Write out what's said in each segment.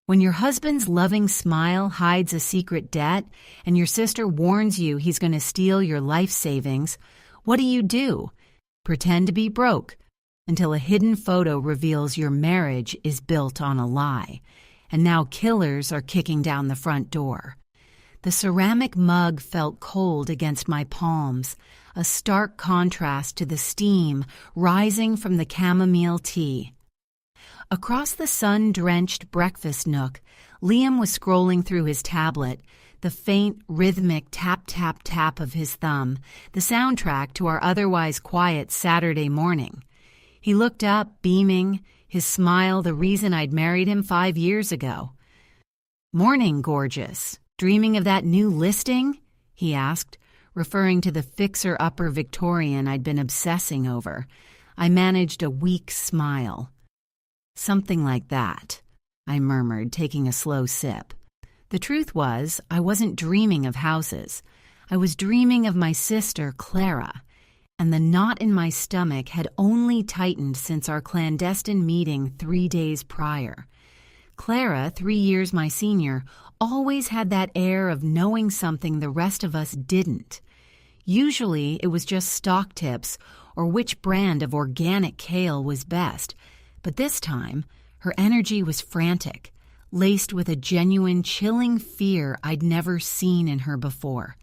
When your husband's loving smile hides a secret debt and your sister warns you he's going to steal your life savings, what do? Pretend to be broke until a hidden photo reveals your marriage is built on a lie, and now killers are kicking down the front door. The ceramic mug felt cold against my palms, a stark contrast to the steam rising from the chamomile tea. Across the sun-drenched breakfast nook, Liam was scrolling through his tablet, the faint, rhythmic tap-tap-tap of his thumb, the soundtrack to our otherwise quiet Saturday morning. He looked up, beaming, his smile the reason I'd married him 5 years ago. "Morning, gorgeous. Dreaming of that new listing?" he asked, referring to the fixer-upper Victorian I'd been obsessing over. I managed a weak smile. "Something like that," I murmured, taking a slow sip. The truth was, I wasn't dreaming of houses. I was dreaming of my sister, Clara, and the knot in my stomach had only tightened since our clandestine meeting 3 days prior. Clara, 3 years my senior, always had that air of knowing something the rest of us didn't. Usually, it was just stock tips or which brand of organic kale was best, but this time, her energy was frantic, laced with a genuine, chilling fear I'd never seen in her before.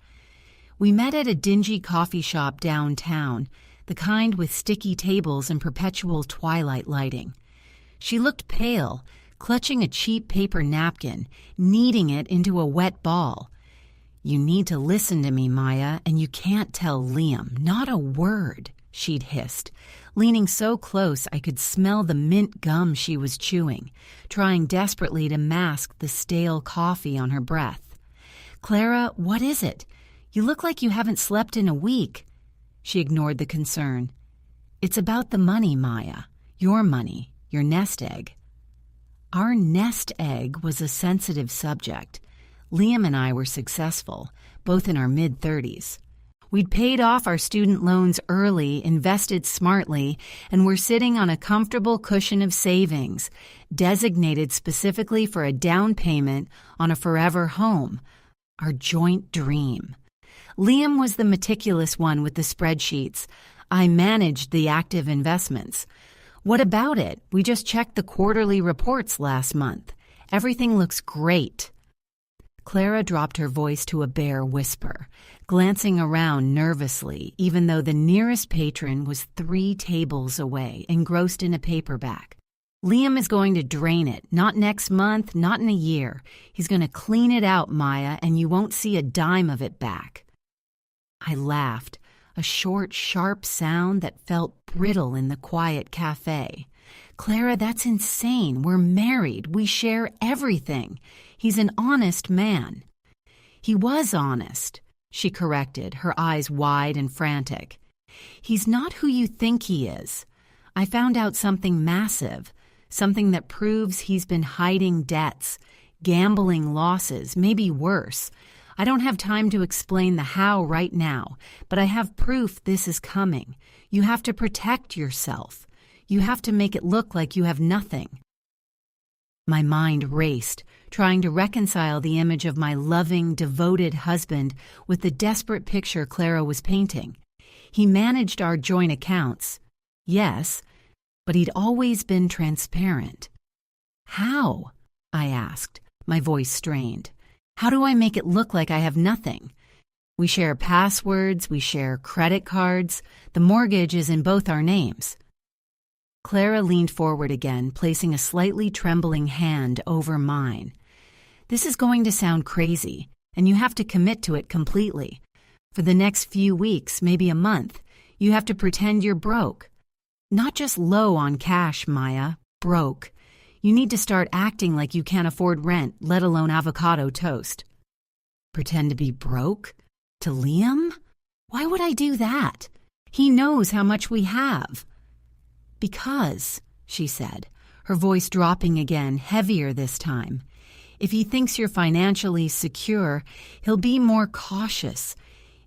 We met at a dingy coffee shop downtown, the kind with sticky tables and perpetual twilight lighting. She looked pale, clutching a cheap paper napkin, kneading it into a wet ball. "You need to listen to me, Maya, and you can't tell Liam, not a word," she'd hissed, leaning so close I could smell the mint gum she was chewing, trying desperately to mask the stale coffee on her breath. "Clara, what is it? You look like you haven't slept in a week." She ignored the concern. "It's about the money, Maya. Your money, your nest egg." Our nest egg was a sensitive subject. Liam and I were successful, both in our mid-30s. We'd paid off our student loans early, invested smartly, and were sitting on a comfortable cushion of savings, designated specifically for a down payment on a forever home, our joint dream. Liam was the meticulous one with the spreadsheets. I managed the active investments. "What about it? We just checked the quarterly reports last month. Everything looks great." Clara dropped her voice to a bare whisper, glancing around nervously, even though the nearest patron was 3 tables away, engrossed in a paperback. "Liam is going to drain it, not next month, not in a year. He's going to clean it out, Maya, and you won't see a dime of it back." I laughed, a short, sharp sound that felt brittle in the quiet cafe. "Clara, that's insane. We're married. We share everything. He's an honest man." "He was honest," she corrected, her eyes wide and frantic. "He's not who you think he is. I found out something massive, something that proves he's been hiding debts, gambling losses, maybe worse. I don't have time to explain the how right now, but I have proof this is coming. You have to protect yourself. You have to make it look like you have nothing." My mind raced, trying to reconcile the image of my loving, devoted husband with the desperate picture Clara was painting. He managed our joint accounts, yes, but he'd always been transparent. "How?" I asked, my voice strained. "How do I make it look like I have nothing? We share passwords, we share credit cards, the mortgage is in both our names." Clara leaned forward again, placing a slightly trembling hand over mine. "This is going to sound crazy, and you have to commit to it completely. For the next few weeks, maybe a month, you have to pretend you're broke. Not just low on cash, Maya, broke. You need to start acting like you can't afford rent, let alone avocado toast." "Pretend to be broke? To Liam? Why would I do that? He knows how much we have." "Because," she said, her voice dropping again, heavier this time, "if he thinks you're financially secure, he'll be more cautious.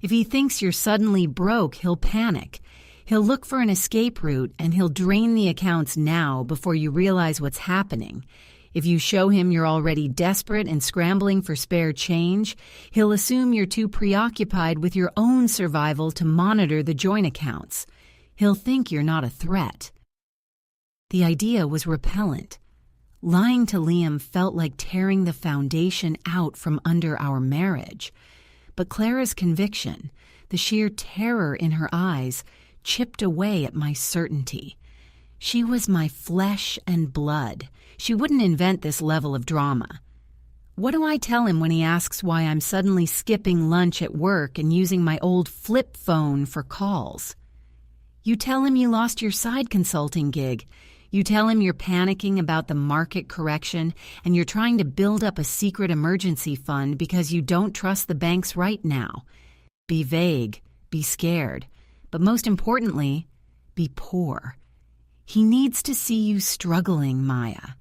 If he thinks you're suddenly broke, he'll panic. He'll look for an escape route, and he'll drain the accounts now before you realize what's happening. If you show him you're already desperate and scrambling for spare change, he'll assume you're too preoccupied with your own survival to monitor the joint accounts. He'll think you're not a threat. The idea was repellent. Lying to Liam felt like tearing the foundation out from under our marriage. But Clara's conviction, the sheer terror in her eyes, chipped away at my certainty. She was my flesh and blood. She wouldn't invent this level of drama. What do I tell him when he asks why I'm suddenly skipping lunch at work and using my old flip phone for calls? You tell him you lost your side consulting gig. You tell him you're panicking about the market correction and you're trying to build up a secret emergency fund because you don't trust the banks right now. Be vague, be scared, but most importantly, be poor. He needs to see you struggling, Maya.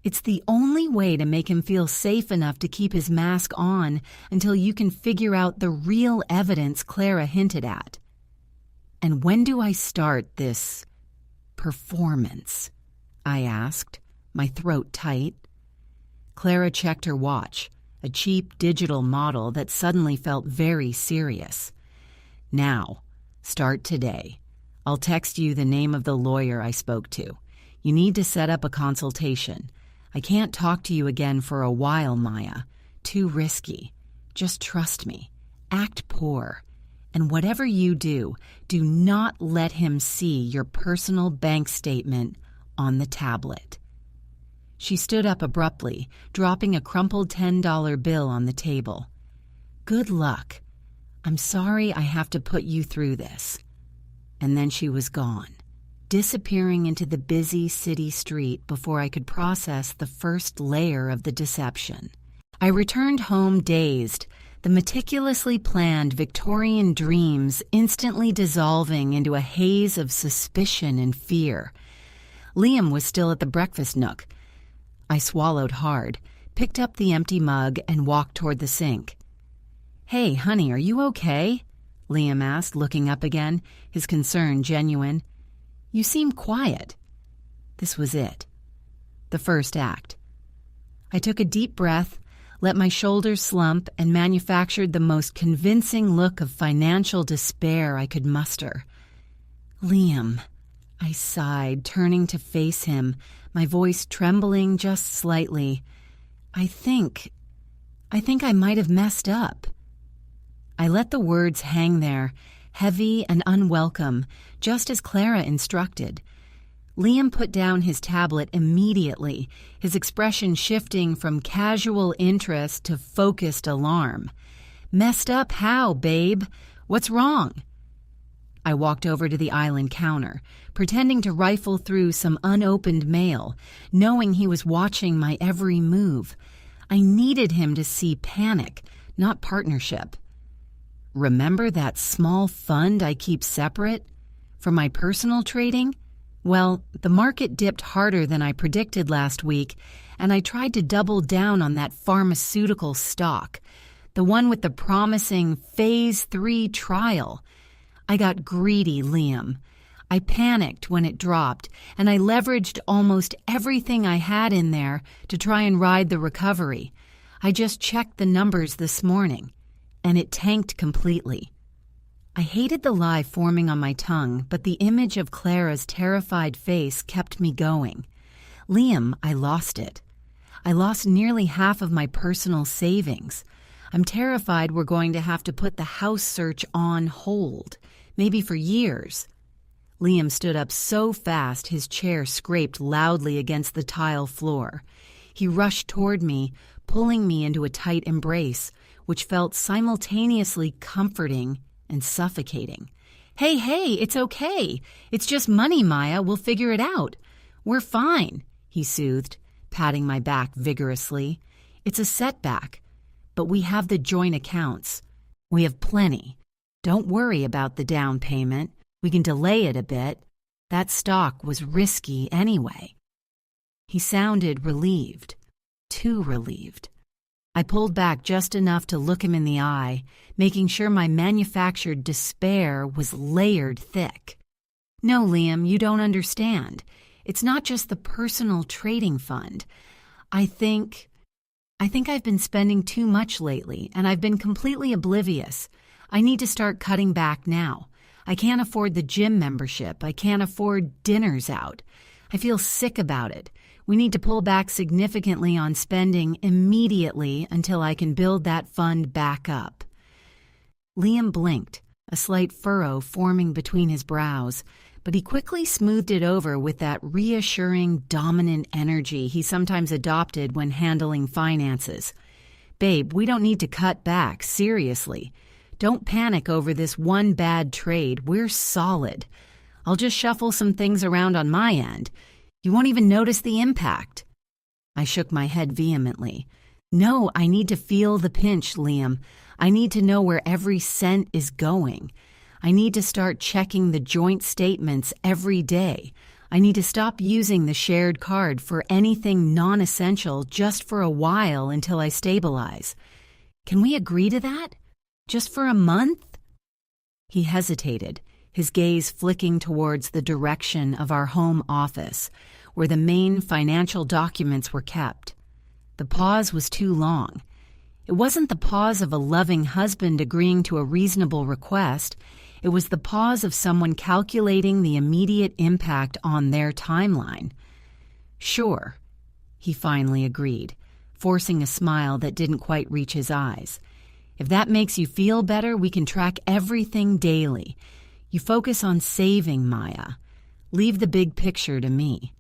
It's the only way to make him feel safe enough to keep his mask on until you can figure out the real evidence Clara hinted at. And when do I start this performance? I asked, my throat tight. Clara checked her watch, a cheap digital model that suddenly felt very serious. Now, start today. I'll text you the name of the lawyer I spoke to. You need to set up a consultation. I can't talk to you again for a while, Maya. Too risky. Just trust me. Act poor. And whatever you do, do not let him see your personal bank statement on the tablet. She stood up abruptly, dropping a crumpled $10 bill on the table. Good luck. I'm sorry I have to put you through this. And then she was gone, disappearing into the busy city street before I could process the first layer of the deception. I returned home dazed, the meticulously planned Victorian dreams instantly dissolving into a haze of suspicion and fear. Liam was still at the breakfast nook. I swallowed hard, picked up the empty mug, and walked toward the sink. "Hey, honey, are you okay?" Liam asked, looking up again, his concern genuine. "You seem quiet." This was it. The first act. I took a deep breath, let my shoulders slump, and manufactured the most convincing look of financial despair I could muster. "Liam," I sighed, turning to face him, my voice trembling just slightly. I think I might have messed up." I let the words hang there, heavy and unwelcome, just as Clara instructed. Liam put down his tablet immediately, his expression shifting from casual interest to focused alarm. "Messed up how, babe? What's wrong?" I walked over to the island counter, pretending to rifle through some unopened mail, knowing he was watching my every move. I needed him to see panic, not partnership. "Remember that small fund I keep separate? For my personal trading? Well, the market dipped harder than I predicted last week, and I tried to double down on that pharmaceutical stock, the one with the promising Phase 3 trial. I got greedy, Liam. I panicked when it dropped, and I leveraged almost everything I had in there to try and ride the recovery. I just checked the numbers this morning, and it tanked completely." I hated the lie forming on my tongue, but the image of Clara's terrified face kept me going. "Liam, I lost it. I lost nearly half of my personal savings. I'm terrified we're going to have to put the house search on hold, maybe for years." Liam stood up so fast his chair scraped loudly against the tile floor. He rushed toward me, pulling me into a tight embrace, which felt simultaneously comforting and suffocating. Hey, it's okay. It's just money, Maya. We'll figure it out. We're fine," he soothed, patting my back vigorously. "It's a setback, but we have the joint accounts. We have plenty. Don't worry about the down payment. We can delay it a bit. That stock was risky anyway." He sounded relieved, too relieved. I pulled back just enough to look him in the eye, making sure my manufactured despair was layered thick. "No, Liam, you don't understand. It's not just the personal trading fund. I think I've been spending too much lately, and I've been completely oblivious. I need to start cutting back now. I can't afford the gym membership. I can't afford dinners out. I feel sick about it. We need to pull back significantly on spending immediately until I can build that fund back up. Liam blinked, a slight furrow forming between his brows, but he quickly smoothed it over with that reassuring, dominant energy he sometimes adopted when handling finances. Babe, we don't need to cut back, seriously. Don't panic over this one bad trade. We're solid. I'll just shuffle some things around on my end. You won't even notice the impact. I shook my head vehemently. No, I need to feel the pinch, Liam. I need to know where every cent is going. I need to start checking the joint statements every day. I need to stop using the shared card for anything non-essential just for a while until I stabilize. Can we agree to that? Just for a month? He hesitated, his gaze flicking towards the direction of our home office, where the main financial documents were kept. The pause was too long. It wasn't the pause of a loving husband agreeing to a reasonable request. It was the pause of someone calculating the immediate impact on their timeline. Sure, he finally agreed, forcing a smile that didn't quite reach his eyes. If that makes you feel better, we can track everything daily. You focus on saving, Maya. Leave the big picture to me.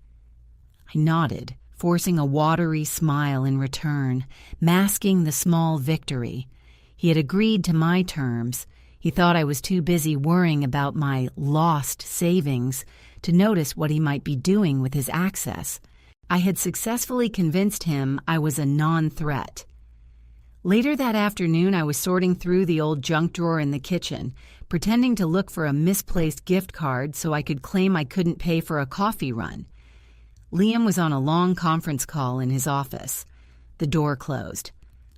I nodded, forcing a watery smile in return, masking the small victory. He had agreed to my terms. He thought I was too busy worrying about my lost savings to notice what he might be doing with his access. I had successfully convinced him I was a non-threat. Later that afternoon, I was sorting through the old junk drawer in the kitchen, pretending to look for a misplaced gift card so I could claim I couldn't pay for a coffee run. Liam was on a long conference call in his office. The door closed.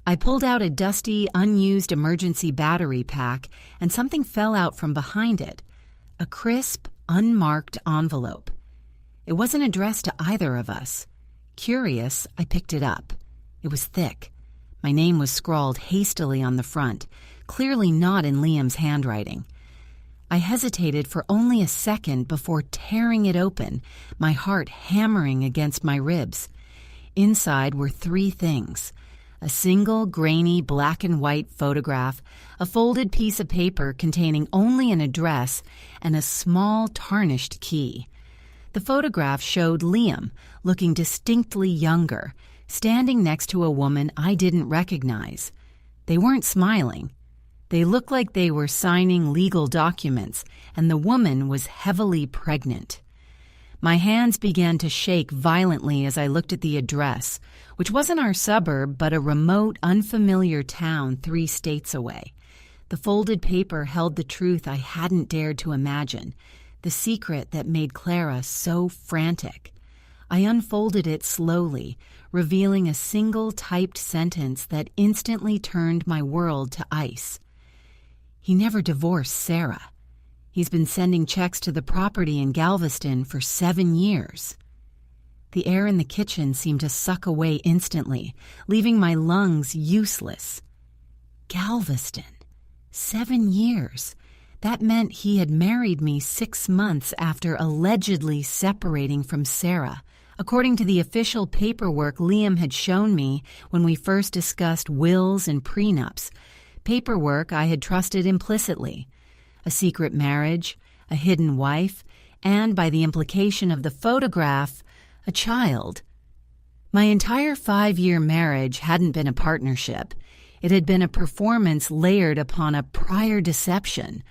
I pulled out a dusty, unused emergency battery pack, and something fell out from behind it. A crisp, unmarked envelope. It wasn't addressed to either of us. Curious, I picked it up. It was thick. My name was scrawled hastily on the front, clearly not in Liam's handwriting. I hesitated for only a second before tearing it open, my heart hammering against my ribs. Inside were 3 things: a single grainy black and white photograph, a folded piece of paper containing only an address, and a small tarnished key. The photograph showed Liam, looking distinctly younger, standing next to a woman I didn't recognize. They weren't smiling. They looked like they were signing legal documents, and the woman was heavily pregnant. My hands began to shake violently as I looked at the address, which wasn't our suburb but a remote, unfamiliar town 3 states away. The folded paper held the truth I hadn't dared to imagine, the secret that made Clara so frantic. I unfolded it slowly, revealing a single typed sentence that instantly turned my world to ice. He never divorced Sarah. He's been sending checks to the property in Galveston for 7 years. The air in the kitchen seemed to suck away instantly, leaving my lungs useless. Galveston. 7 years. That meant he had married me 6 months after allegedly separating from Sarah, according to the official paperwork Liam had shown me when we first discussed wills and prenups, paperwork I had trusted implicitly. A secret marriage, a hidden wife, and, by the implication of the photograph, a child. My entire 5-year marriage hadn't been a partnership. It had been a performance layered upon a prior deception.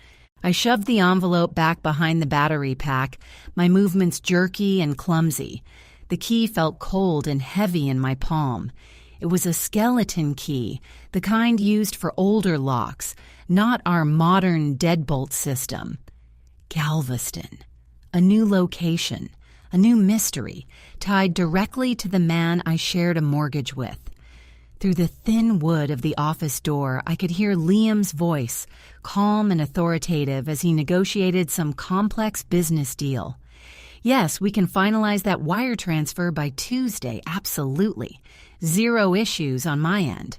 I shoved the envelope back behind the battery pack, my movements jerky and clumsy. The key felt cold and heavy in my palm. It was a skeleton key, the kind used for older locks, not our modern deadbolt system. Galveston. A new location, a new mystery, tied directly to the man I shared a mortgage with. Through the thin wood of the office door, I could hear Liam's voice, calm and authoritative as he negotiated some complex business deal. Yes, we can finalize that wire transfer by Tuesday, absolutely. 0 issues on my end.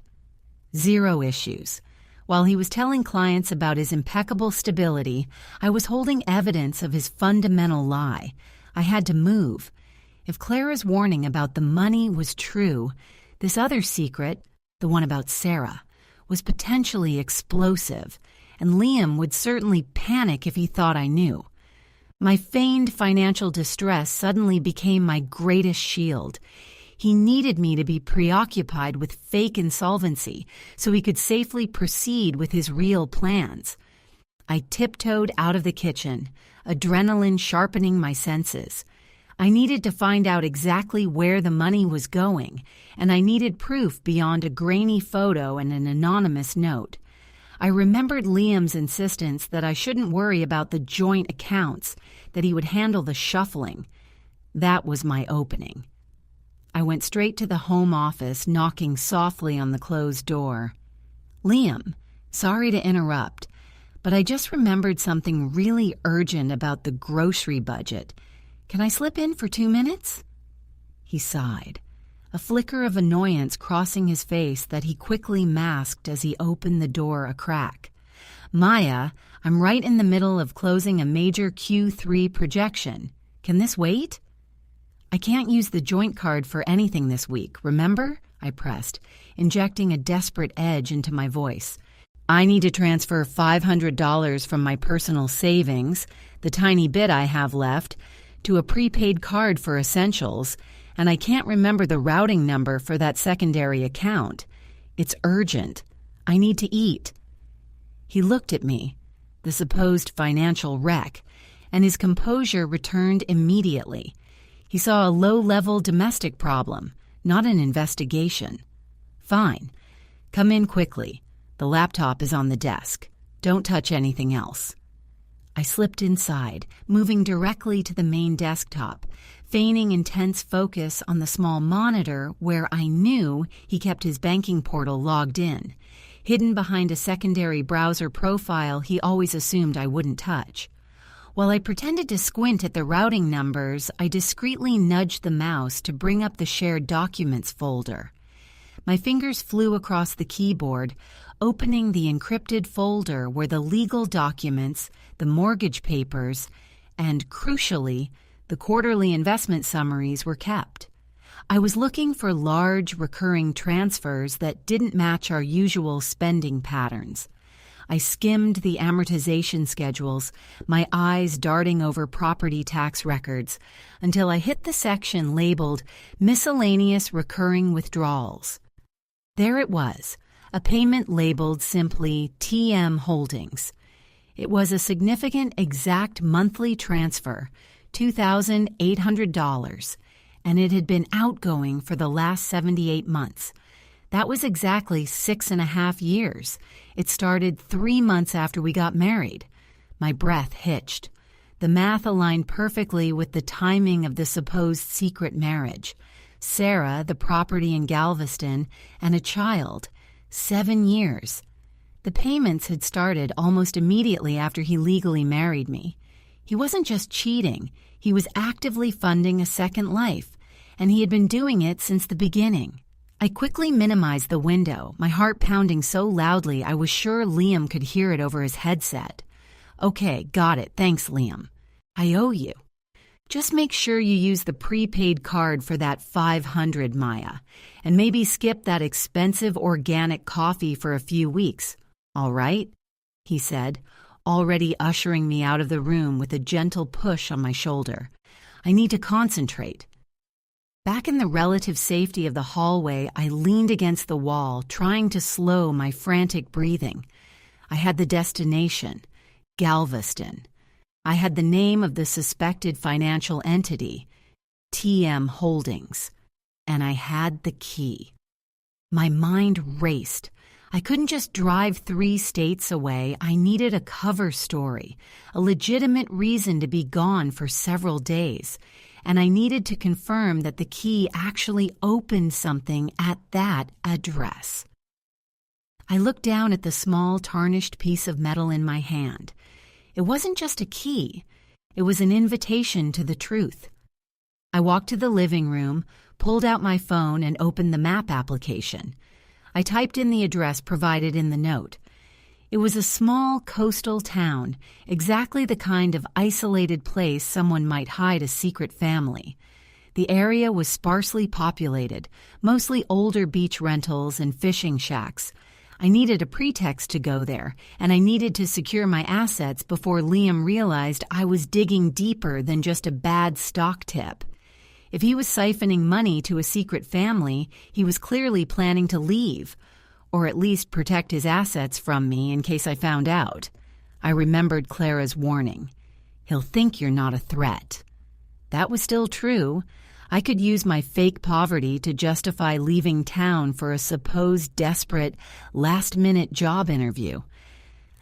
0 issues. While he was telling clients about his impeccable stability, I was holding evidence of his fundamental lie. I had to move. If Clara's warning about the money was true, this other secret, the one about Sarah, was potentially explosive, and Liam would certainly panic if he thought I knew. My feigned financial distress suddenly became my greatest shield. He needed me to be preoccupied with fake insolvency so he could safely proceed with his real plans. I tiptoed out of the kitchen, adrenaline sharpening my senses. I needed to find out exactly where the money was going, and I needed proof beyond a grainy photo and an anonymous note. I remembered Liam's insistence that I shouldn't worry about the joint accounts, that he would handle the shuffling. That was my opening. I went straight to the home office, knocking softly on the closed door. "Liam, sorry to interrupt, but I just remembered something really urgent about the grocery budget. Can I slip in for 2 minutes?" He sighed, a flicker of annoyance crossing his face that he quickly masked as he opened the door a crack. "Maya, I'm right in the middle of closing a major Q3 projection. Can this wait?" "I can't use the joint card for anything this week, remember?" I pressed, injecting a desperate edge into my voice. "I need to transfer $500 from my personal savings, the tiny bit I have left, to a prepaid card for essentials, and I can't remember the routing number for that secondary account. It's urgent. I need to eat." He looked at me, the supposed financial wreck, and his composure returned immediately. He saw a low-level domestic problem, not an investigation. "Fine. Come in quickly. The laptop is on the desk. Don't touch anything else." I slipped inside, moving directly to the main desktop, feigning intense focus on the small monitor where I knew he kept his banking portal logged in, hidden behind a secondary browser profile he always assumed I wouldn't touch. While I pretended to squint at the routing numbers, I discreetly nudged the mouse to bring up the shared documents folder. My fingers flew across the keyboard, opening the encrypted folder where the legal documents, the mortgage papers, and, crucially, the quarterly investment summaries were kept. I was looking for large, recurring transfers that didn't match our usual spending patterns. I skimmed the amortization schedules, my eyes darting over property tax records, until I hit the section labeled Miscellaneous Recurring Withdrawals. There it was, a payment labeled simply TM Holdings. It was a significant exact monthly transfer, $2,800, and it had been outgoing for the last 78 months. That was exactly 6.5 years. It started 3 months after we got married. My breath hitched. The math aligned perfectly with the timing of the supposed secret marriage. Sarah, the property in Galveston, and a child. 7 years. The payments had started almost immediately after he legally married me. He wasn't just cheating. He was actively funding a second life, and he had been doing it since the beginning. I quickly minimized the window, my heart pounding so loudly I was sure Liam could hear it over his headset. "Okay, got it. Thanks, Liam. I owe you. Just make sure you use the prepaid card for that $500, Maya, and maybe skip that expensive organic coffee for a few weeks. All right?" he said, already ushering me out of the room with a gentle push on my shoulder. "I need to concentrate." Back in the relative safety of the hallway, I leaned against the wall, trying to slow my frantic breathing. I had the destination, Galveston. I had the name of the suspected financial entity, TM Holdings. And I had the key. My mind raced. I couldn't just drive 3 states away. I needed a cover story, a legitimate reason to be gone for several days. And I needed to confirm that the key actually opened something at that address. I looked down at the small, tarnished piece of metal in my hand. It wasn't just a key. It was an invitation to the truth. I walked to the living room, pulled out my phone, and opened the map application. I typed in the address provided in the note. It was a small coastal town, exactly the kind of isolated place someone might hide a secret family. The area was sparsely populated, mostly older beach rentals and fishing shacks. I needed a pretext to go there, and I needed to secure my assets before Liam realized I was digging deeper than just a bad stock tip. If he was siphoning money to a secret family, he was clearly planning to leave, or at least protect his assets from me in case I found out. I remembered Clara's warning. He'll think you're not a threat. That was still true. I could use my fake poverty to justify leaving town for a supposed desperate, last-minute job interview.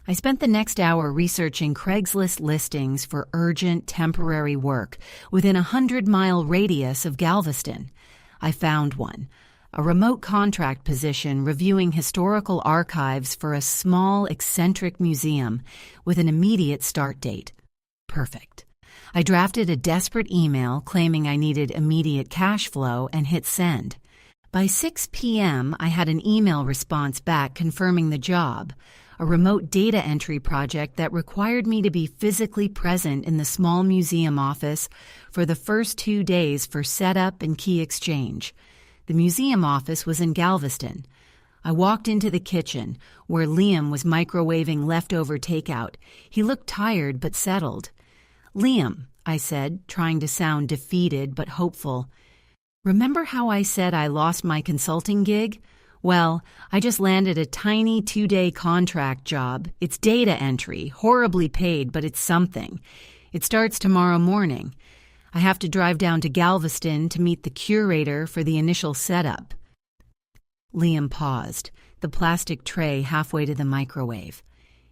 I spent the next hour researching Craigslist listings for urgent, temporary work within a 100-mile radius of Galveston. I found one, a remote contract position reviewing historical archives for a small, eccentric museum with an immediate start date. Perfect. I drafted a desperate email claiming I needed immediate cash flow and hit send. By 6 p.m., I had an email response back confirming the job, a remote data entry project that required me to be physically present in the small museum office for the first 2 days for setup and key exchange. The museum office was in Galveston. I walked into the kitchen, where Liam was microwaving leftover takeout. He looked tired but settled. "Liam," I said, trying to sound defeated but hopeful. "Remember how I said I lost my consulting gig? Well, I just landed a tiny 2-day contract job. It's data entry, horribly paid, but it's something. It starts tomorrow morning. I have to drive down to Galveston to meet the curator for the initial setup." Liam paused, the plastic tray halfway to the microwave.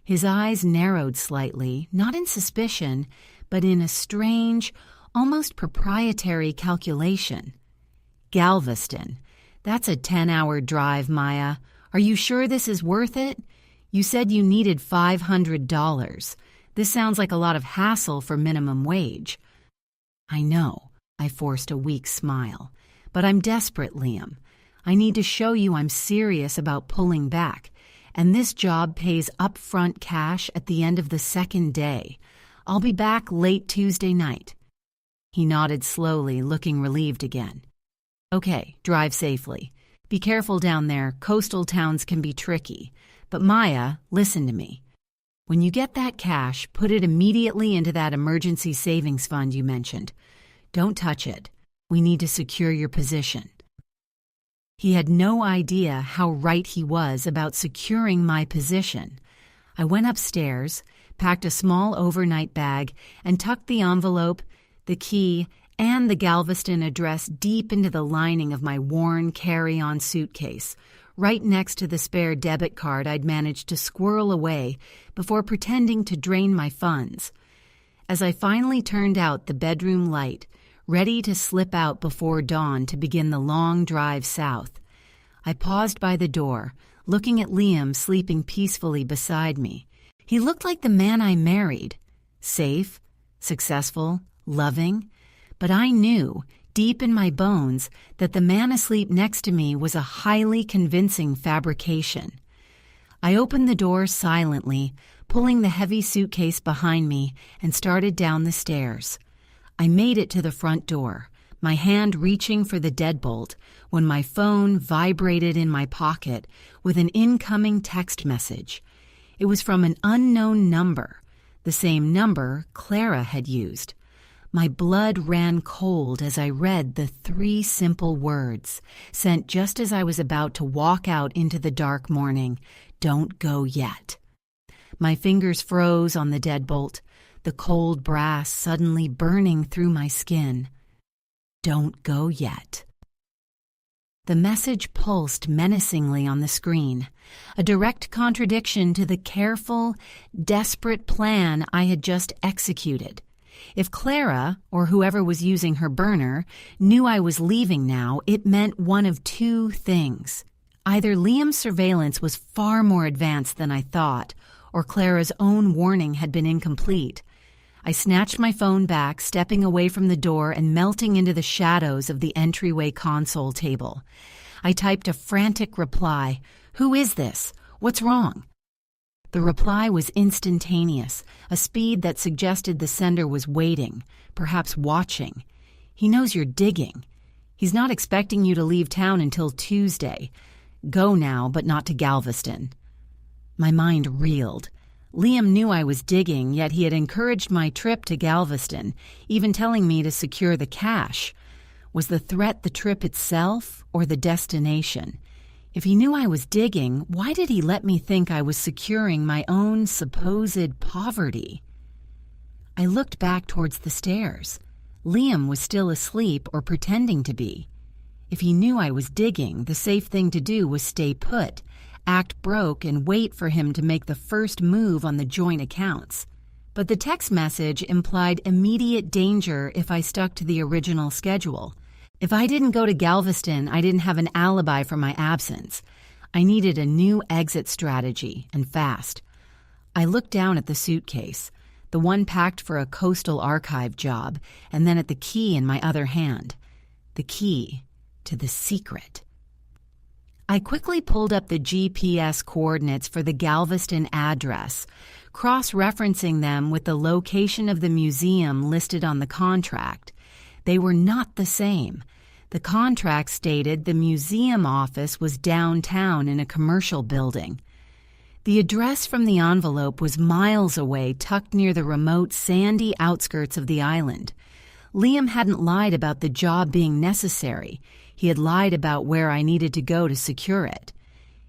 His eyes narrowed slightly, not in suspicion, but in a strange, almost proprietary calculation. "Galveston. That's a 10-hour drive, Maya. Are you sure this is worth it? You said you needed $500. This sounds like a lot of hassle for minimum wage." "I know," I forced a weak smile. "But I'm desperate, Liam. I need to show you I'm serious about pulling back, and this job pays upfront cash at the end of the second day. I'll be back late Tuesday night." He nodded slowly, looking relieved again. "Okay, drive safely. Be careful down there. Coastal towns can be tricky. But Maya, listen to me. When you get that cash, put it immediately into that emergency savings fund you mentioned. Don't touch it. We need to secure your position." He had no idea how right he was about securing my position. I went upstairs, packed a small overnight bag, and tucked the envelope, the key, and the Galveston address deep into the lining of my worn carry-on suitcase, right next to the spare debit card I'd managed to squirrel away before pretending to drain my funds. As I finally turned out the bedroom light, ready to slip out before dawn to begin the long drive south, I paused by the door, looking at Liam sleeping peacefully beside me. He looked like the man I married, safe, successful, loving, but I knew, deep in my bones, that the man asleep next to me was a highly convincing fabrication. I opened the door silently, pulling the heavy suitcase behind me, and started down the stairs. I made it to the front door, my hand reaching for the deadbolt, when my phone vibrated in my pocket with an incoming text message. It was from an unknown number, the same number Clara had used. My blood ran cold as I read the 3 simple words, sent just as I was about to walk out into the dark morning: "Don't go yet." My fingers froze on the deadbolt, the cold brass suddenly burning through my skin. "Don't go yet." The message pulsed menacingly on the screen, a direct contradiction to the careful, desperate plan I had just executed. If Clara, or whoever was using her burner, knew I was leaving now, it meant one of 2 things. Either Liam's surveillance was far more advanced than I thought, or Clara's own warning had been incomplete. I snatched my phone back, stepping away from the door and melting into the shadows of the entryway console table. I typed a frantic reply. "Who is this? What's wrong?" The reply was instantaneous, a speed that suggested the sender was waiting, perhaps watching. "He knows you're digging. He's not expecting you to leave town until Tuesday. Go now, but not to Galveston." My mind reeled. Liam knew I was digging, yet he had encouraged my trip to Galveston, even telling me to secure the cash. Was the threat the trip itself or the destination? If he knew I was digging, why did he let me think I was securing my own supposed poverty? I looked back towards the stairs. Liam was still asleep or pretending to be. If he knew I was digging, the safe thing to do was stay put, act broke, and wait for him to make the first move on the joint accounts. But the text message implied immediate danger if I stuck to the original schedule. If I didn't go to Galveston, I didn't have an alibi for my absence. I needed a new exit strategy, and fast. I looked down at the suitcase, the one packed for a coastal archive job, and then at the key in my other hand. The key to the secret. I quickly pulled up the GPS coordinates for the Galveston address, cross-referencing them with the location of the museum listed on the contract. They were not the same. The contract stated the museum office was downtown in a commercial building. The address from the envelope was miles away, tucked near the remote, sandy outskirts of the island. Liam hadn't lied about the job being necessary. He had lied about where I needed to go to secure it.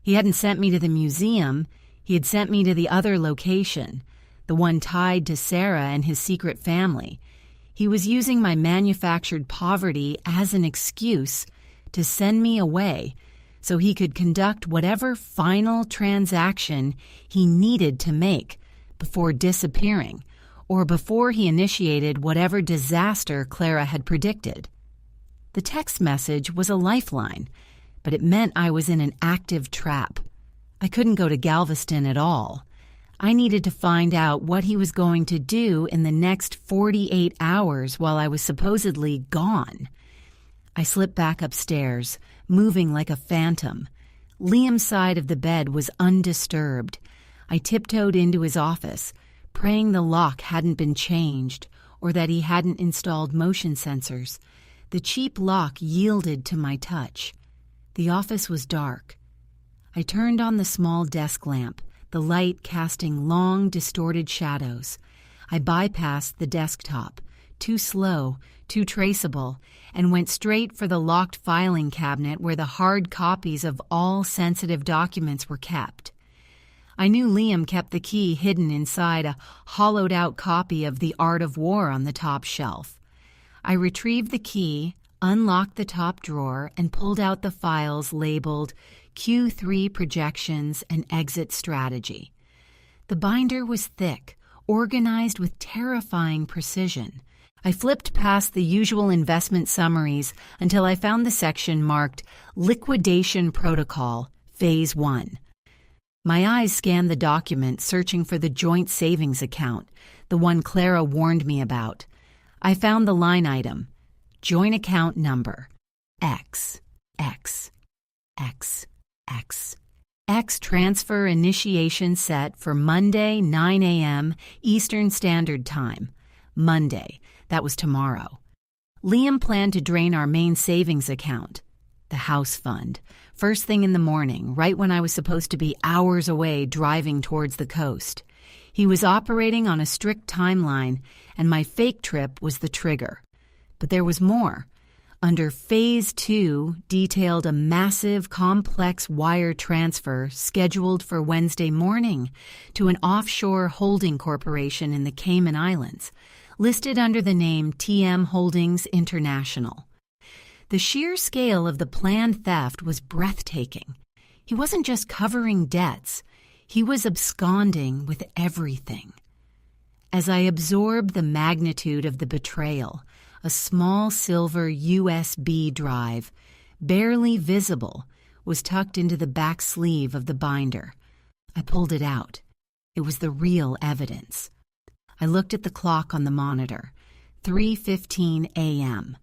He hadn't sent me to the museum. He had sent me to the other location, the one tied to Sarah and his secret family. He was using my manufactured poverty as an excuse to send me away so he could conduct whatever final transaction he needed to make before disappearing, or before he initiated whatever disaster Clara had predicted. The text message was a lifeline, but it meant I was in an active trap. I couldn't go to Galveston at all. I needed to find out what he was going to do in the next 48 hours while I was supposedly gone. I slipped back upstairs, moving like a phantom. Liam's side of the bed was undisturbed. I tiptoed into his office, praying the lock hadn't been changed or that he hadn't installed motion sensors. The cheap lock yielded to my touch. The office was dark. I turned on the small desk lamp, the light casting long, distorted shadows. I bypassed the desktop, too slow, too traceable, and went straight for the locked filing cabinet where the hard copies of all sensitive documents were kept. I knew Liam kept the key hidden inside a hollowed-out copy of The Art of War on the top shelf. I retrieved the key, unlocked the top drawer, and pulled out the files labeled Q3 Projections and Exit Strategy. The binder was thick, organized with terrifying precision. I flipped past the usual investment summaries until I found the section marked Liquidation Protocol, Phase 1. My eyes scanned the document, searching for the joint savings account, the one Clara warned me about. I found the line item, joint account number, X, X, X, X. X transfer initiation set for Monday, 9 a.m. Eastern Standard Time. Monday, that was tomorrow. Liam planned to drain our main savings account, the house fund, first thing in the morning, right when I was supposed to be hours away driving towards the coast. He was operating on a strict timeline, and my fake trip was the trigger. But there was more. Under Phase 2 detailed a massive, complex wire transfer scheduled for Wednesday morning to an offshore holding corporation in the Cayman Islands, listed under the name TM Holdings International. The sheer scale of the planned theft was breathtaking. He wasn't just covering debts. He was absconding with everything. As I absorbed the magnitude of the betrayal, a small silver USB drive, barely visible, was tucked into the back sleeve of the binder. I pulled it out. It was the real evidence. I looked at the clock on the monitor. 3:15 a.m.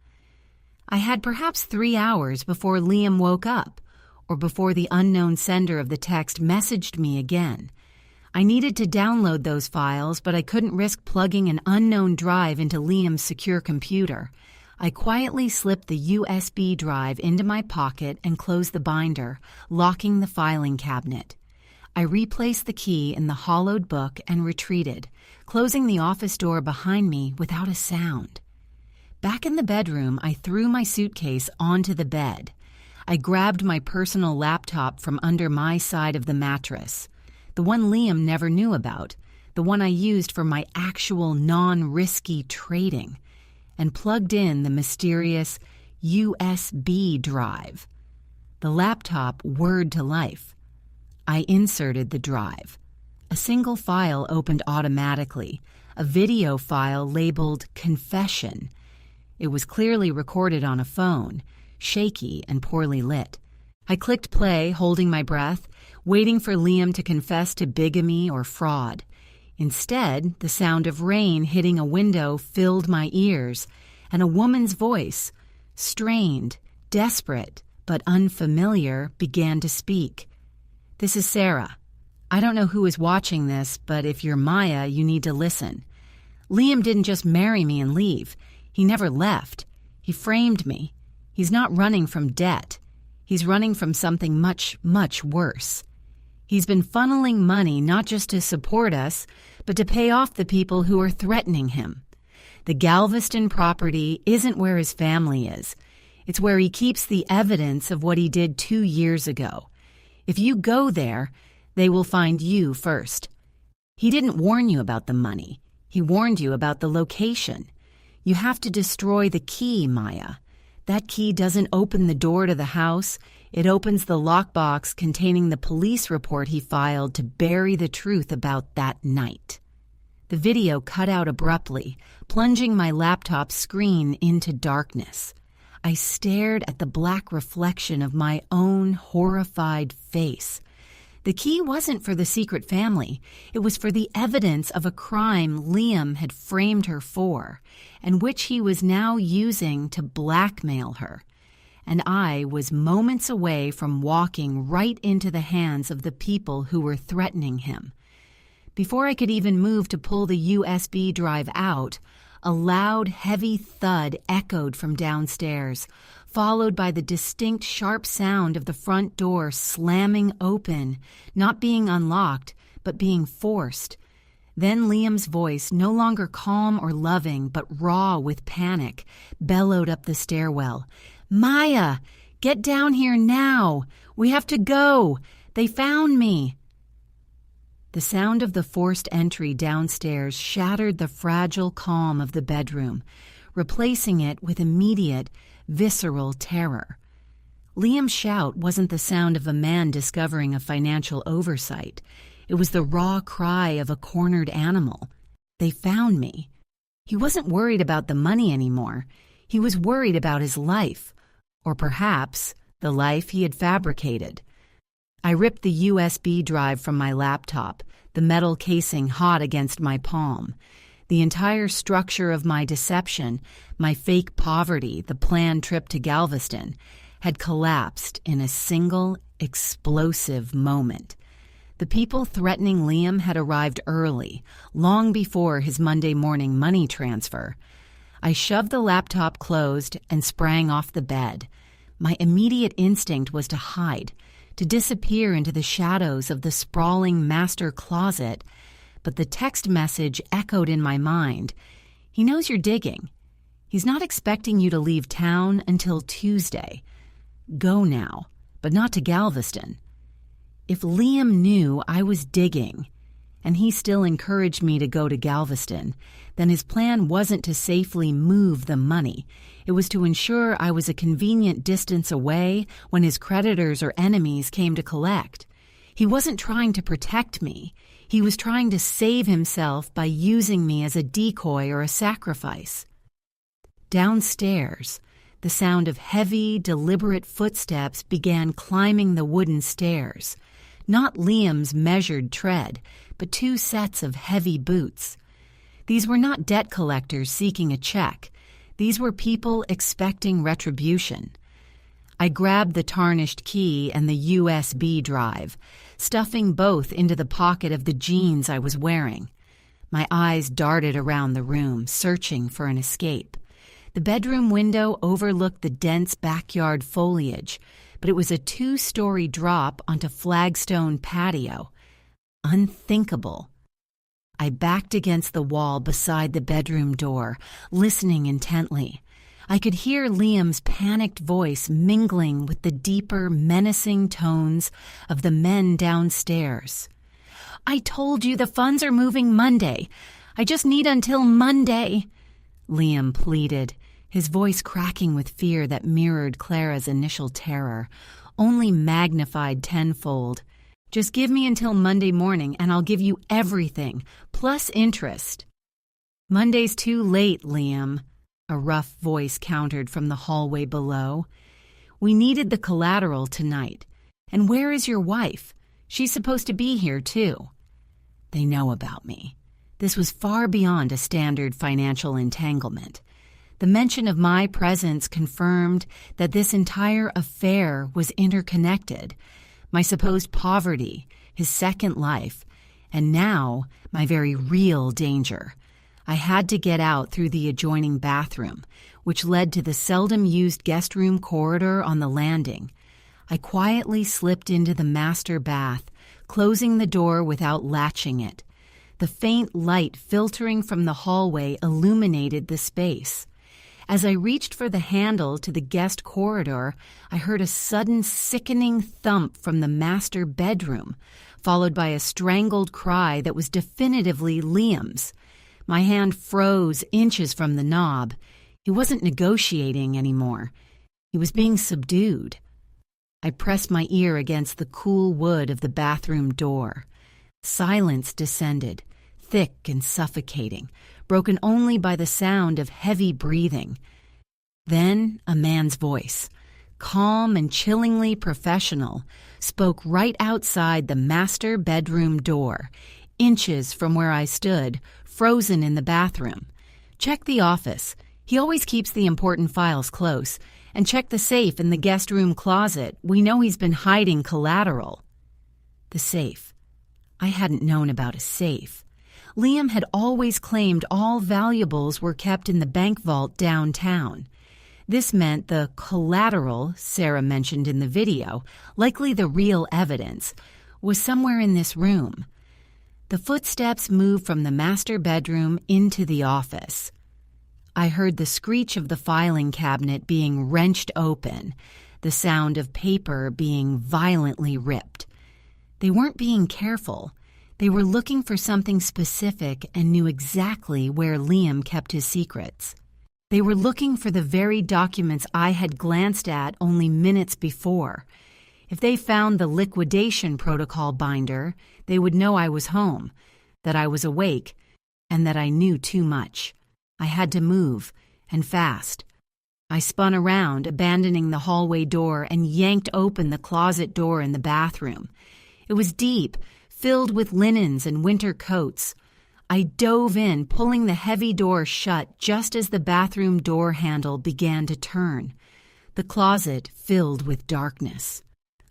I had perhaps 3 hours before Liam woke up, or before the unknown sender of the text messaged me again. I needed to download those files, but I couldn't risk plugging an unknown drive into Liam's secure computer. I quietly slipped the USB drive into my pocket and closed the binder, locking the filing cabinet. I replaced the key in the hollowed book and retreated, closing the office door behind me without a sound. Back in the bedroom, I threw my suitcase onto the bed. I grabbed my personal laptop from under my side of the mattress, the one Liam never knew about, the one I used for my actual non-risky trading, and plugged in the mysterious USB drive. The laptop whirred to life. I inserted the drive. A single file opened automatically, a video file labeled Confession. It was clearly recorded on a phone, shaky and poorly lit. I clicked play, holding my breath, waiting for Liam to confess to bigamy or fraud. Instead, the sound of rain hitting a window filled my ears, and a woman's voice, strained, desperate, but unfamiliar, began to speak. "This is Sarah. I don't know who is watching this, but if you're Maya, you need to listen. Liam didn't just marry me and leave. He never left. He framed me. He's not running from debt. He's running from something much, much worse. He's been funneling money not just to support us, but to pay off the people who are threatening him. The Galveston property isn't where his family is. It's where he keeps the evidence of what he did 2 years ago. If you go there, they will find you first. He didn't warn you about the money. He warned you about the location. You have to destroy the key, Maya. That key doesn't open the door to the house. It opens the lockbox containing the police report he filed to bury the truth about that night." The video cut out abruptly, plunging my laptop screen into darkness. I stared at the black reflection of my own horrified face. The key wasn't for the secret family. It was for the evidence of a crime Liam had framed her for, and which he was now using to blackmail her. And I was moments away from walking right into the hands of the people who were threatening him. Before I could even move to pull the USB drive out, a loud, heavy thud echoed from downstairs, followed by the distinct, sharp sound of the front door slamming open, not being unlocked, but being forced. Then Liam's voice, no longer calm or loving, but raw with panic, bellowed up the stairwell. "Maya, get down here now! We have to go! They found me!" The sound of the forced entry downstairs shattered the fragile calm of the bedroom, replacing it with immediate, visceral terror. Liam's shout wasn't the sound of a man discovering a financial oversight. It was the raw cry of a cornered animal. They found me. He wasn't worried about the money anymore. He was worried about his life, or perhaps the life he had fabricated. I ripped the USB drive from my laptop, the metal casing hot against my palm. The entire structure of my deception, my fake poverty, the planned trip to Galveston, had collapsed in a single, explosive moment. The people threatening Liam had arrived early, long before his Monday morning money transfer. I shoved the laptop closed and sprang off the bed. My immediate instinct was to hide, to disappear into the shadows of the sprawling master closet, but the text message echoed in my mind. He knows you're digging. He's not expecting you to leave town until Tuesday. Go now, but not to Galveston. If Liam knew I was digging, and he still encouraged me to go to Galveston, then his plan wasn't to safely move the money. It was to ensure I was a convenient distance away when his creditors or enemies came to collect. He wasn't trying to protect me. He was trying to save himself by using me as a decoy or a sacrifice. Downstairs, the sound of heavy, deliberate footsteps began climbing the wooden stairs. Not Liam's measured tread, but 2 sets of heavy boots. These were not debt collectors seeking a check. These were people expecting retribution. I grabbed the tarnished key and the USB drive, stuffing both into the pocket of the jeans I was wearing. My eyes darted around the room, searching for an escape. The bedroom window overlooked the dense backyard foliage, but it was a 2-story drop onto flagstone patio. Unthinkable. I backed against the wall beside the bedroom door, listening intently. I could hear Liam's panicked voice mingling with the deeper, menacing tones of the men downstairs. "I told you the funds are moving Monday. I just need until Monday," Liam pleaded, his voice cracking with fear that mirrored Clara's initial terror, only magnified tenfold. "Just give me until Monday morning and I'll give you everything, plus interest." "Monday's too late, Liam," a rough voice countered from the hallway below. "We needed the collateral tonight. And where is your wife? She's supposed to be here, too." They know about me. This was far beyond a standard financial entanglement. The mention of my presence confirmed that this entire affair was interconnected. My supposed poverty, his second life, and now my very real danger. I had to get out through the adjoining bathroom, which led to the seldom-used guest room corridor on the landing. I quietly slipped into the master bath, closing the door without latching it. The faint light filtering from the hallway illuminated the space. As I reached for the handle to the guest corridor, I heard a sudden sickening thump from the master bedroom, followed by a strangled cry that was definitively Liam's. My hand froze inches from the knob. He wasn't negotiating anymore. He was being subdued. I pressed my ear against the cool wood of the bathroom door. Silence descended, thick and suffocating, broken only by the sound of heavy breathing. Then a man's voice, calm and chillingly professional, spoke right outside the master bedroom door, inches from where I stood, frozen in the bathroom. "Check the office. He always keeps the important files close. And check the safe in the guest room closet. We know he's been hiding collateral." The safe. I hadn't known about a safe. Liam had always claimed all valuables were kept in the bank vault downtown. This meant the collateral Sarah mentioned in the video, likely the real evidence, was somewhere in this room. The footsteps moved from the master bedroom into the office. I heard the screech of the filing cabinet being wrenched open, the sound of paper being violently ripped. They weren't being careful. They were looking for something specific and knew exactly where Liam kept his secrets. They were looking for the very documents I had glanced at only minutes before. If they found the liquidation protocol binder, they would know I was home, that I was awake, and that I knew too much. I had to move, and fast. I spun around, abandoning the hallway door, and yanked open the closet door in the bathroom. It was deep, filled with linens and winter coats. I dove in, pulling the heavy door shut just as the bathroom door handle began to turn. The closet filled with darkness.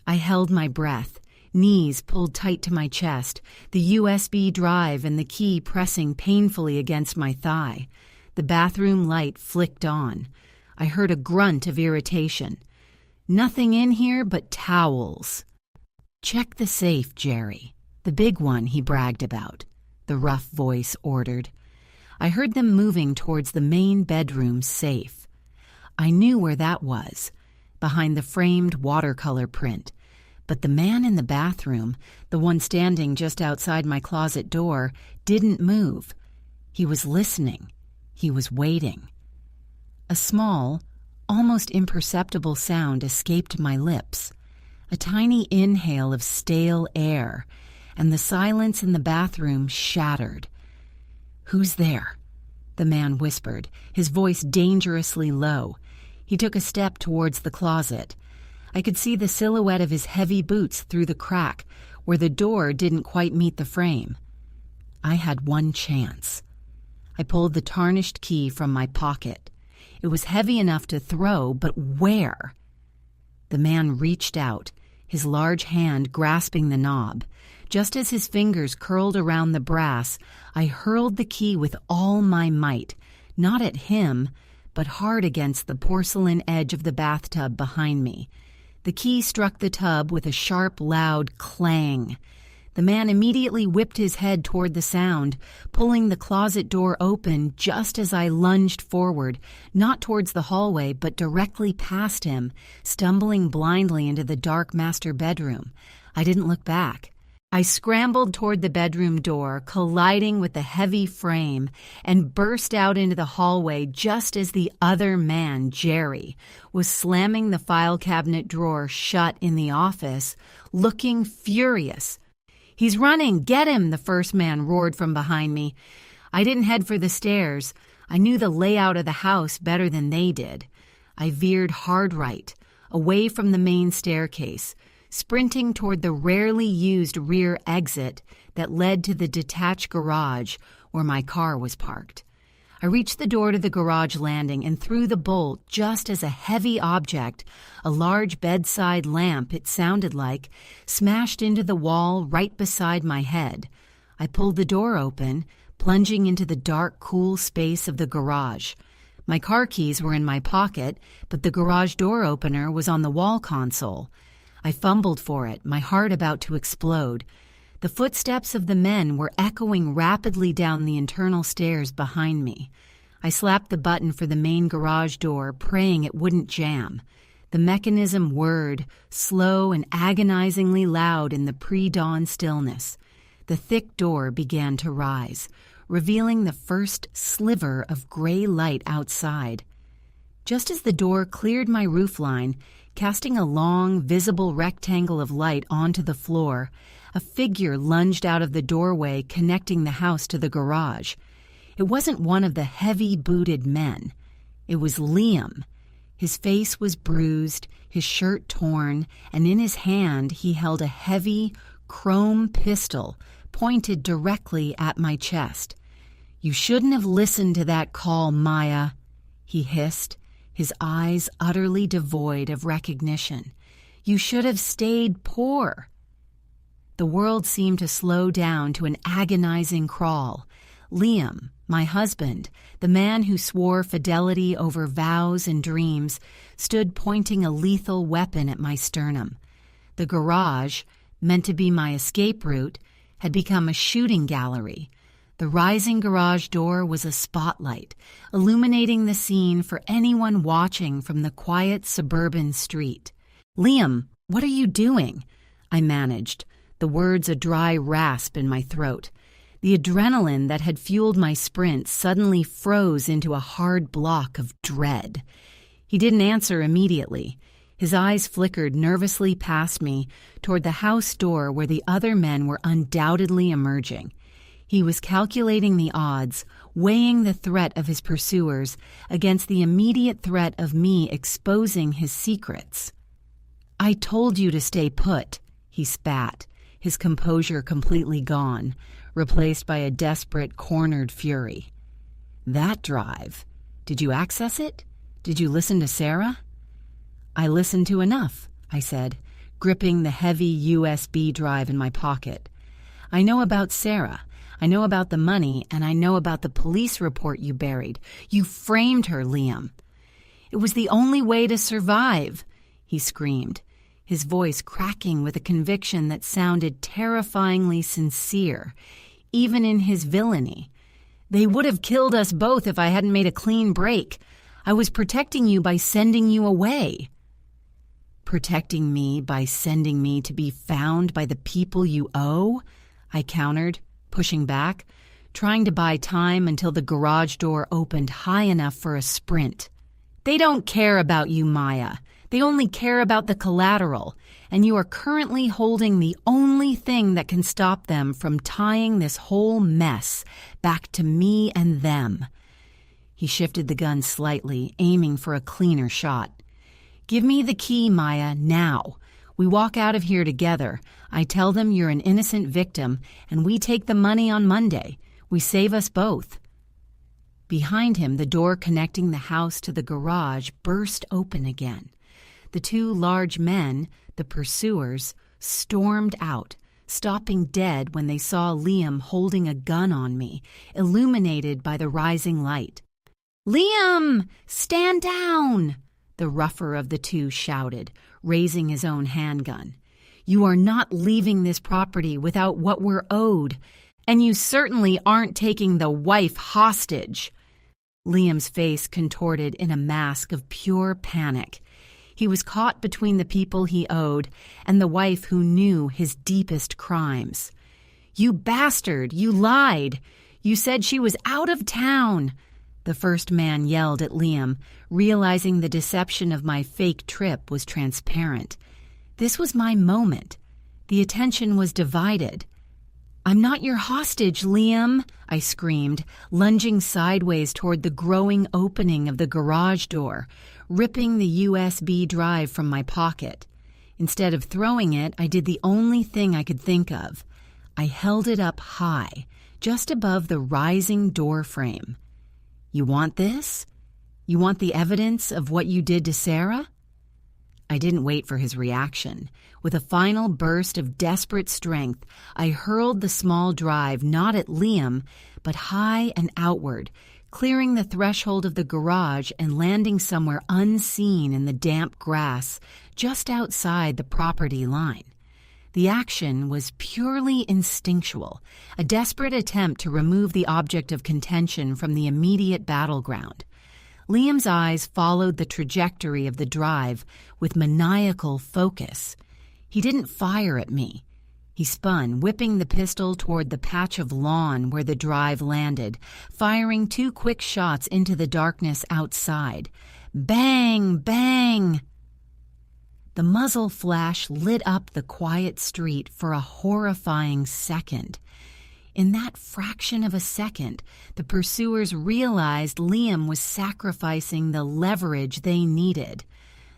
I held my breath, knees pulled tight to my chest, the USB drive and the key pressing painfully against my thigh. The bathroom light flicked on. I heard a grunt of irritation. "Nothing in here but towels." "Check the safe, Jerry. The big one he bragged about," the rough voice ordered. I heard them moving towards the main bedroom safe. I knew where that was, behind the framed watercolor print. But the man in the bathroom, the one standing just outside my closet door, didn't move. He was listening. He was waiting. A small, almost imperceptible sound escaped my lips. A tiny inhale of stale air, and the silence in the bathroom shattered. "Who's there?" the man whispered, his voice dangerously low. He took a step towards the closet. I could see the silhouette of his heavy boots through the crack, where the door didn't quite meet the frame. I had one chance. I pulled the tarnished key from my pocket. It was heavy enough to throw, but where? The man reached out, his large hand grasping the knob. Just as his fingers curled around the brass, I hurled the key with all my might, not at him, but hard against the porcelain edge of the bathtub behind me. The key struck the tub with a sharp, loud clang. The man immediately whipped his head toward the sound, pulling the closet door open just as I lunged forward, not towards the hallway, but directly past him, stumbling blindly into the dark master bedroom. I didn't look back. I scrambled toward the bedroom door, colliding with the heavy frame, and burst out into the hallway just as the other man, Jerry, was slamming the file cabinet drawer shut in the office, looking furious. "He's running! Get him!" the first man roared from behind me. I didn't head for the stairs. I knew the layout of the house better than they did. I veered hard right, away from the main staircase, sprinting toward the rarely used rear exit that led to the detached garage where my car was parked. I reached the door to the garage landing and threw the bolt just as a heavy object, a large bedside lamp it sounded like, smashed into the wall right beside my head. I pulled the door open, plunging into the dark, cool space of the garage. My car keys were in my pocket, but the garage door opener was on the wall console. I fumbled for it, my heart about to explode. The footsteps of the men were echoing rapidly down the internal stairs behind me. I slapped the button for the main garage door, praying it wouldn't jam. The mechanism whirred, slow and agonizingly loud in the pre-dawn stillness. The thick door began to rise, revealing the first sliver of gray light outside. Just as the door cleared my roofline, casting a long, visible rectangle of light onto the floor, a figure lunged out of the doorway connecting the house to the garage. It wasn't one of the heavy-booted men. It was Liam. His face was bruised, his shirt torn, and in his hand he held a heavy, chrome pistol pointed directly at my chest. "You shouldn't have listened to that call, Maya," he hissed, his eyes utterly devoid of recognition. "You should have stayed poor." The world seemed to slow down to an agonizing crawl. Liam, my husband, the man who swore fidelity over vows and dreams, stood pointing a lethal weapon at my sternum. The garage, meant to be my escape route, had become a shooting gallery. The rising garage door was a spotlight, illuminating the scene for anyone watching from the quiet suburban street. "Liam, what are you doing?" I managed, the words a dry rasp in my throat. The adrenaline that had fueled my sprint suddenly froze into a hard block of dread. He didn't answer immediately. His eyes flickered nervously past me toward the house door where the other men were undoubtedly emerging. He was calculating the odds, weighing the threat of his pursuers against the immediate threat of me exposing his secrets. "I told you to stay put," he spat, his composure completely gone, replaced by a desperate, cornered fury. "That drive. Did you access it? Did you listen to Sarah?" "I listened to enough," I said, gripping the heavy USB drive in my pocket. "I know about Sarah. I know about the money, and I know about the police report you buried. You framed her, Liam." "It was the only way to survive," he screamed, his voice cracking with a conviction that sounded terrifyingly sincere, even in his villainy. "They would have killed us both if I hadn't made a clean break. I was protecting you by sending you away." "Protecting me by sending me to be found by the people you owe?" I countered, pushing back, trying to buy time until the garage door opened high enough for a sprint. "They don't care about you, Maya. They only care about the collateral, and you are currently holding the only thing that can stop them from tying this whole mess back to me and them." He shifted the gun slightly, aiming for a cleaner shot. "Give me the key, Maya, now. We walk out of here together. I tell them you're an innocent victim, and we take the money on Monday. We save us both." Behind him, the door connecting the house to the garage burst open again. The two large men, the pursuers, stormed out, stopping dead when they saw Liam holding a gun on me, illuminated by the rising light. "Liam, stand down!" the rougher of the two shouted, raising his own handgun. "You are not leaving this property without what we're owed, and you certainly aren't taking the wife hostage." Liam's face contorted in a mask of pure panic. He was caught between the people he owed and the wife who knew his deepest crimes. "You bastard, you lied! You said she was out of town!" The first man yelled at Liam, realizing the deception of my fake trip was transparent. This was my moment. The attention was divided. "I'm not your hostage, Liam," I screamed, lunging sideways toward the growing opening of the garage door, ripping the USB drive from my pocket. Instead of throwing it, I did the only thing I could think of. I held it up high, just above the rising door frame. "You want this? You want the evidence of what you did to Sarah?" I didn't wait for his reaction. With a final burst of desperate strength, I hurled the small drive not at Liam, but high and outward, clearing the threshold of the garage and landing somewhere unseen in the damp grass just outside the property line. The action was purely instinctual, a desperate attempt to remove the object of contention from the immediate battleground. Liam's eyes followed the trajectory of the drive with maniacal focus. He didn't fire at me. He spun, whipping the pistol toward the patch of lawn where the drive landed, firing 2 quick shots into the darkness outside. Bang! Bang! The muzzle flash lit up the quiet street for a horrifying second. In that fraction of a second, the pursuers realized Liam was sacrificing the leverage they needed.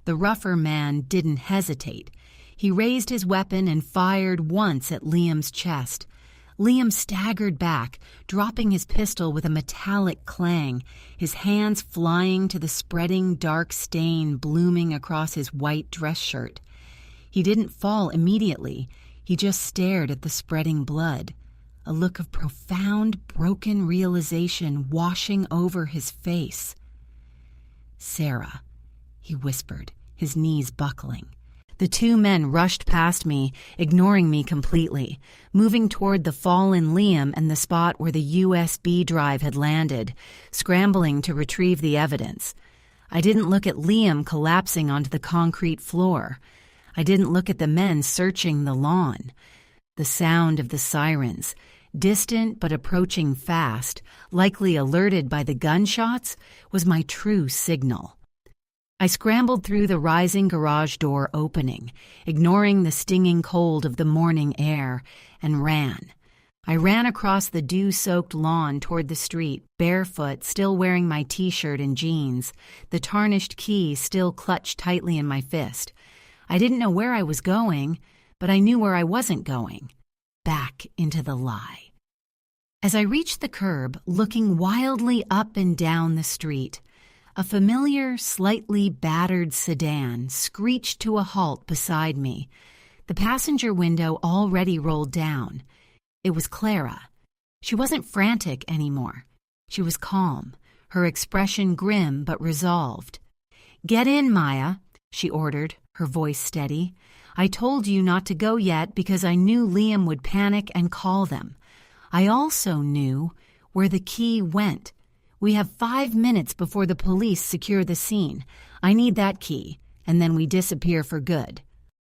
The rougher man didn't hesitate. He raised his weapon and fired once at Liam's chest. Liam staggered back, dropping his pistol with a metallic clang, his hands flying to the spreading dark stain blooming across his white dress shirt. He didn't fall immediately. He just stared at the spreading blood, a look of profound, broken realization washing over his face. "Sarah," he whispered, his knees buckling. The 2 men rushed past me, ignoring me completely, moving toward the fallen Liam and the spot where the USB drive had landed, scrambling to retrieve the evidence. I didn't look at Liam collapsing onto the concrete floor. I didn't look at the men searching the lawn. The sound of the sirens, distant but approaching fast, likely alerted by the gunshots, was my true signal. I scrambled through the rising garage door opening, ignoring the stinging cold of the morning air, and ran. I ran across the dew-soaked lawn toward the street, barefoot, still wearing my t-shirt and jeans, the tarnished key still clutched tightly in my fist. I didn't know where I was going, but I knew where I wasn't going. Back into the lie. As I reached the curb, looking wildly up and down the street, a familiar, slightly battered sedan screeched to a halt beside me, the passenger window already rolled down. It was Clara. She wasn't frantic anymore. She was calm, her expression grim but resolved. "Get in, Maya," she ordered, her voice steady. "I told you not to go yet because I knew Liam would panic and call them. I also knew where the key went. We have 5 minutes before the police secure the scene. I need that key, and then we disappear for good."